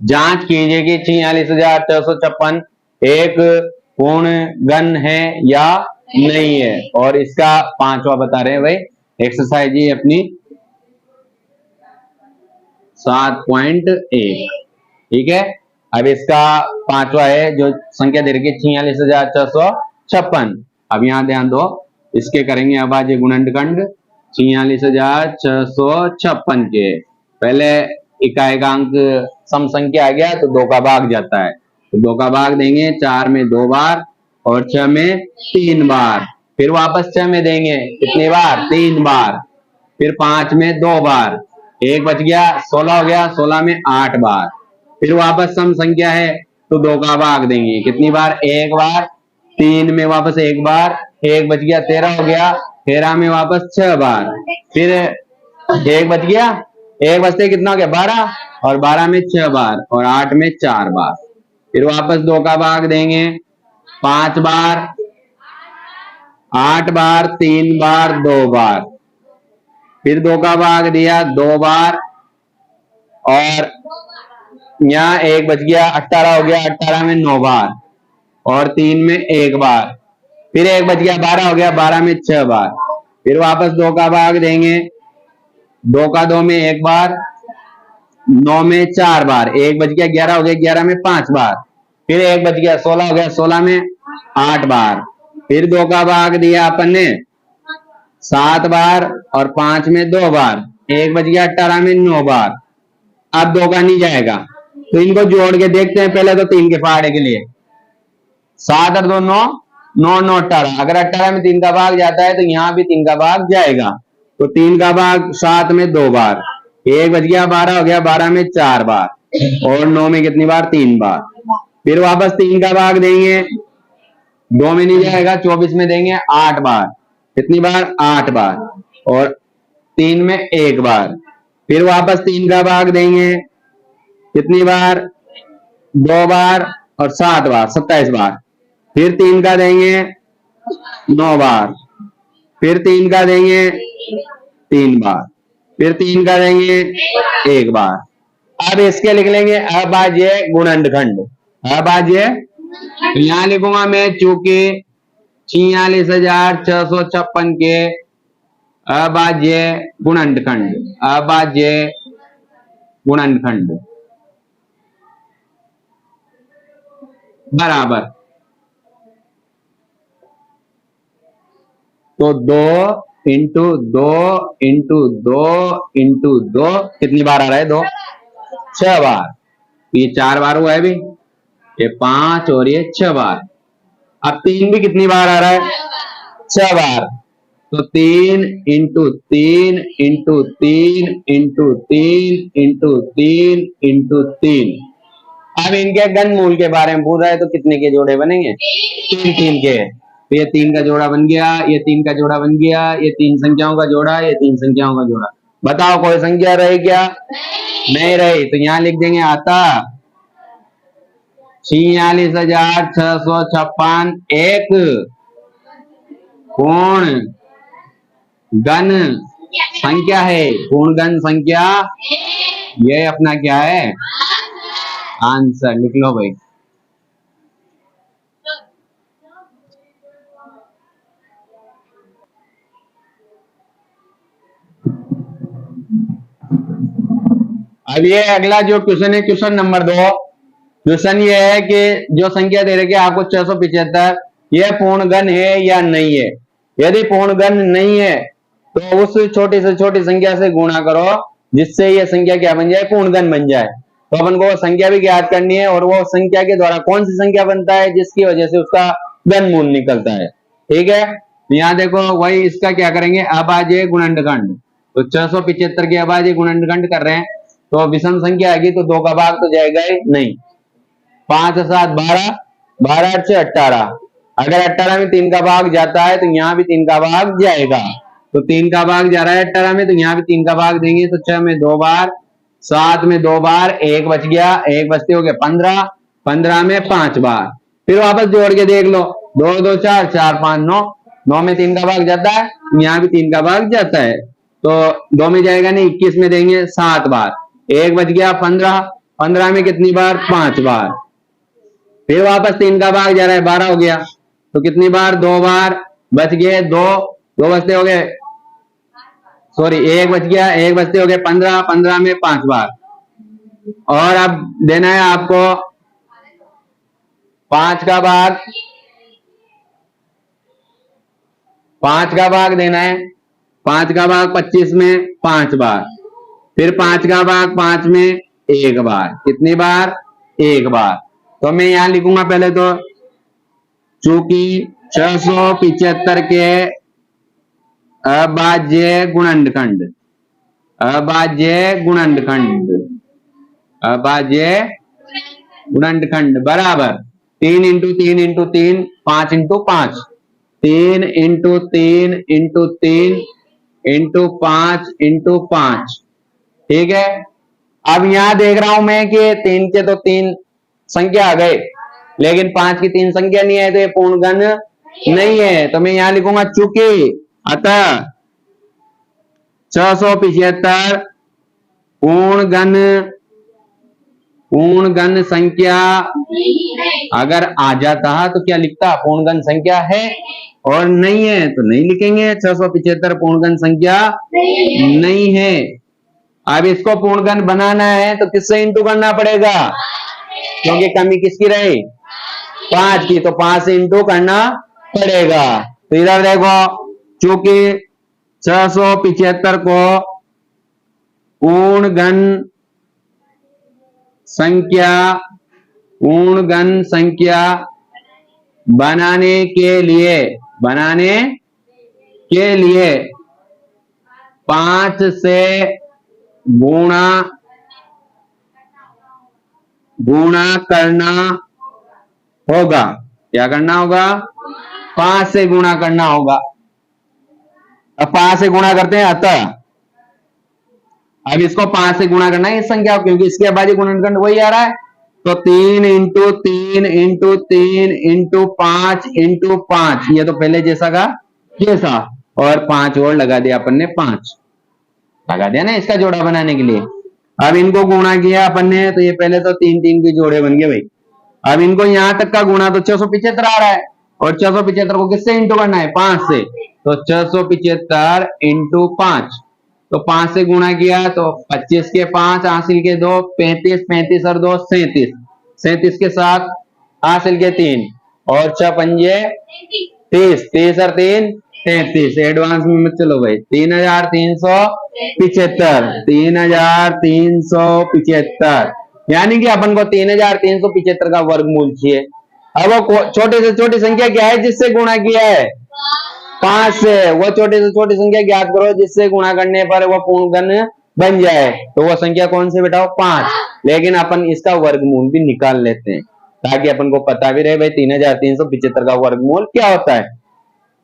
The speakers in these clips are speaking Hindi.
जांच कीजिए कि 46,656 एक पूर्ण घन है या नहीं है। और इसका पांचवा बता रहे हैं भाई, एक्सरसाइज ही अपनी 7.1। ठीक है, अब इसका पांचवा है जो संख्या दे रखी है 46,656। अब यहां ध्यान दो, इसके करेंगे अभाज्य गुणनखंड 46,656 के। पहले इकाएकांक सम संख्या आ गया तो 2 का भाग जाता है, तो 2 का भाग देंगे 4 में 2 बार और 6 में 3 बार। फिर वापस 6 में देंगे कितनी बार, 3 बार। फिर 5 में 2 बार, एक बच गया, 16 हो गया, 16 में 8 बार। फिर वापस सम संख्या है तो 2 का भाग देंगे कितनी बार, 1 बार। 3 में वापस 1 बार, एक बच गया, 13 हो गया, 13 में वापस 6 बार। फिर एक बच गया, एक बचते कितना हो गया, 12, और 12 में 6 बार और 8 में 4 बार। फिर वापस 2 का भाग देंगे 5 बार, 8 बार, 3 बार, 2 बार। फिर 2 का भाग दिया 2 बार और यहाँ एक बच गया, 18 हो गया, 18 में 9 बार और 3 में 1 बार। फिर एक बच गया, 12 हो गया, 12 में 6 बार। फिर वापस 2 का भाग देंगे, 2 का 2 में 1 बार, 9 में 4 बार, एक बच गया, 11 हो गया, 11 में 5 बार। फिर एक बच गया, 16 हो गया, 16 में 8 बार। फिर 2 का भाग दिया अपन ने 7 बार और 5 में 2 बार, एक बच गया, 18 में 9 बार। अब 2 का नहीं जाएगा तो इनको जोड़ के देखते हैं पहले तो 3 के फाड़े के लिए। 7 और 2 9, 9 9 18। अगर 18 में 3 का भाग जाता है तो यहाँ भी 3 का भाग जाएगा, तो 3 का भाग 7 में 2 बार, एक बच गया, 12 हो गया, 12 में 4 बार और 9 में कितनी बार, 3 बार। फिर वापस 3 का भाग देंगे, 2 में नहीं जाएगा, 24 में देंगे 8 बार, कितनी बार, 8 बार और 3 में 1 बार। फिर वापस 3 का भाग देंगे कितनी बार, 2 बार और 7 बार, 27 बार। फिर 3 का देंगे 9 बार, फिर 3 का देंगे 3 बार, फिर 3 का देंगे 1 बार। अब इसके लिख लेंगे अभाज्य गुणनखंड। अभाज्य तो यहां लिखूंगा मैं, चूंकि 46,656 के अभाज्य गुणनखंड, अभाज्य गुणनखंड बराबर, तो 2 इंटू 2 इंटू 2 इंटू 2 कितनी बार आ रहा है, 2 6 बार। ये 4 बार हुआ है भी, ये 5 और ये 6 बार। अब 3 भी कितनी बार आ रहा है, 6 बार। तो 3 into 3 into 3 into 3 into 3 into 3। अब इनके घनमूल के बारे में पूछ रहा है तो कितने के जोड़े बनेंगे, 3 3 के। तो ये 3 का जोड़ा बन गया, ये 3 का जोड़ा बन गया, ये 3 संख्याओं का जोड़ा, ये 3 संख्याओं का जोड़ा। बताओ कोई संख्या रही क्या, नहीं रही, तो यहां लिख देंगे आता 46,656 एक पूर्ण घन संख्या है। पूर्ण घन संख्या ये अपना क्या है, आंसर लिख लो भाई। अब ये अगला जो क्वेश्चन है, क्वेश्चन नंबर 2। क्वेश्चन ये है कि जो संख्या दे रखी है आपको 675, यह पूर्ण घन है या नहीं है। यदि पूर्ण घन नहीं है तो उस छोटी से छोटी संख्या से गुणा करो जिससे यह संख्या क्या बन जाए, पूर्ण घन बन जाए। तो अपन को संख्या भी ज्ञात करनी है और वो संख्या के द्वारा कौन सी संख्या बनता है जिसकी वजह से उसका घनमूल निकलता है। ठीक है, यहाँ देखो वही इसका क्या करेंगे, अभाज्य गुणनखंड। तो 675 के अभाज्य गुणनखंड कर रहे हैं तो विषम संख्या आएगी तो 2 का भाग तो जाएगा ही नहीं। 5 7 12, 12 8 से 18। अगर 18 में 3 का भाग जाता है तो यहाँ भी 3 का भाग जाएगा, तो 3 का भाग जा रहा है 18 में, तो यहाँ भी 3 का भाग देंगे तो 6 में 2 बार, 7 में 2 बार, एक बच गया, एक बचते हो गया 15, 15 में 5 बार। फिर वापस जोड़ के देख लो, 2 2 4, 4 5 9, 9 में 3 का भाग जाता है, यहाँ भी 3 का भाग जाता है, तो 2 में जाएगा नहीं, 21 में देंगे 7 बार, एक बच गया 15, 15 में कितनी बार? 5 बार। फिर वापस 3 का भाग जा रहा है, 12 हो गया, तो कितनी बार? 2 बार। बच गए 2, 2 बचते हो गए, सॉरी 1 बच गया, 1 बचते हो गए 15, 15 में 5 बार। और अब देना है आपको 5 का भाग, 5 का भाग देना है। 5 का भाग 25 में 5 बार। फिर 5 का भाग 5 में 1 बार। कितनी बार? 1 बार। तो मैं यहां लिखूंगा पहले तो, चूंकि 675 के अभाज्य गुणनखंड, अभाज्य गुणनखंड, अभाज्य गुणनखंड बराबर 3 into 3 into 3, 5 into 5, 3 into 3 into 3 into 5 into 5। ठीक है। अब यहां देख रहा हूं मैं कि 3 के तो 3 संख्या आ गए, लेकिन 5 की 3 संख्या नहीं है, तो ये पूर्ण गण नहीं है। तो मैं यहां लिखूंगा चूंकि, अतः 675 पूर्ण गण संख्या अगर आ जाता तो क्या लिखता? पूर्ण गण संख्या है, और नहीं है तो नहीं लिखेंगे। 675 पूर्ण गण संख्या नहीं है। अब इसको पूर्ण गण बनाना है तो किससे इंटू करना पड़ेगा? क्योंकि कमी किसकी रही? 5 की, तो 5 से इंटू करना पड़ेगा। तो इधर देखो, चूंकि 675 को पूर्ण गण संख्या बनाने के लिए 5 से गुणा करना होगा। क्या करना होगा? 5 से गुणा करना होगा। अब 5 से गुणा करते हैं, अतः अब इसको 5 से गुणा करना है इस संख्या को, क्योंकि इसके अभाज्य गुणनखंड वही आ रहा है। तो 3 इंटू 3 इंटू 3 इंटू 5 इंटू 5, ये तो पहले जैसा का जैसा, और 5 और लगा दिया अपन ने, 5 लगा दिया ना इसका जोड़ा बनाने के लिए। अब इनको गुणा किया अपन ने, तो ये पहले तो 3 3 के जोड़े बन गए भाई। अब इनको यहां तक का गुणा तो 675 आ रहा है, और 675 को किससे इंटू करना है? 5 से। तो 675 इंटू 5, तो 5 से गुणा किया तो 25 के 5, हासिल के 2, 35, 35 और 2 37, 37 के 7, हासिल के 3, और 6 पंजे 30, 30 और 3 33। एडवांस में मत चलो भाई। 3375, 3375, यानी कि अपन को 3375 का वर्गमूल चाहिए। अब वो छोटे से छोटी संख्या क्या है जिससे गुणा किया है? 5 से। वो छोटी से छोटी संख्या ज्ञात करो जिससे गुणा करने पर वो पूर्ण गण बन जाए। तो वो संख्या कौन सी बेटा? 5। लेकिन अपन इसका वर्गमूल भी निकाल लेते हैं, ताकि अपन को पता भी रहे भाई 3375 का वर्गमूल क्या होता है।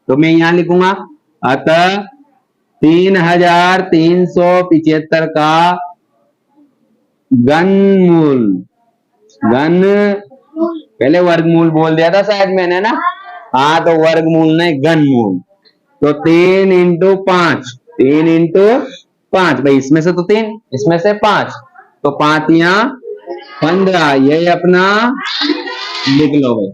तो मैं यहां लिखूंगा, अतः 3375 का घनमूल, पहले वर्गमूल बोल दिया था शायद मैंने ना, हाँ तो वर्गमूल नहीं घनमूल। तो 3 इंटू 5, 3 इंटू 5 भाई, इसमें से तो 3, इसमें से 5, तो 5 या 15, यही अपना लिख लो भाई।